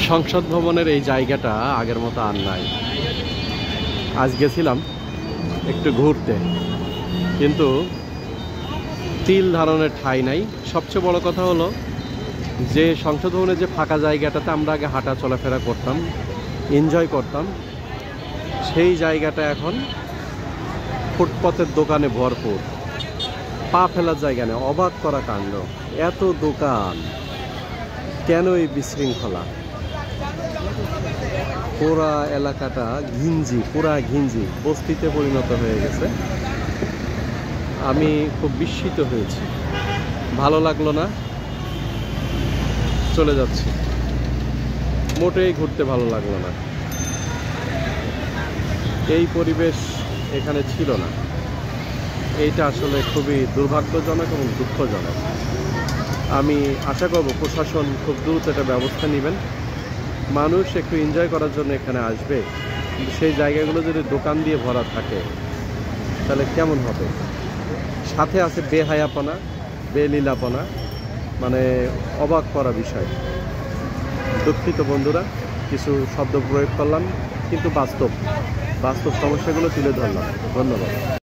সংসদ ভবনের এই জায়গাটা আগের মতো আর নাই। আজ গেছিলাম একটু ঘুরতে, কিন্তু তিল ধারণের ঠাঁই নাই। সবচেয়ে বড় কথা হলো যে সংসদ ভবনের যে ফাঁকা জায়গাটাতে আমরা আগে হাঁটা চলাফেরা করতাম, এনজয় করতাম, সেই জায়গাটা এখন ফুটপাতের দোকানে ভরপুর। পা ফেলার জায়গা নেই। অবাক করা কাণ্ড, এত দোকান, কেন এই বিশৃঙ্খলা? পুরা এলাকাটা ঘিঞ্জি, পুরা ঘিঞ্জি, বস্তিতে পরিণত হয়ে গেছে। আমি খুব বিস্মিত হয়েছি, ভালো লাগলো না, চলে যাচ্ছি। মোটেই ঘুরতে ভালো লাগলো না। এই পরিবেশ এখানে ছিল না। এইটা আসলে খুবই দুর্ভাগ্যজনক এবং দুঃখজনক। আমি আশা করব প্রশাসন খুব দ্রুত একটা ব্যবস্থা নেবেন। মানুষ একটু এনজয় করার জন্য এখানে আসবে, কিন্তু সেই জায়গাগুলো যদি দোকান দিয়ে ভরা থাকে তাহলে কেমন হবে? সাথে আছে বেহায়াপনা, বেলীলাপনা, মানে অবাক করা বিষয়। দুঃখিত বন্ধুরা, কিছু শব্দ প্রয়োগ করলাম, কিন্তু বাস্তব সমস্যাগুলো তুলে ধরলাম। ধন্যবাদ।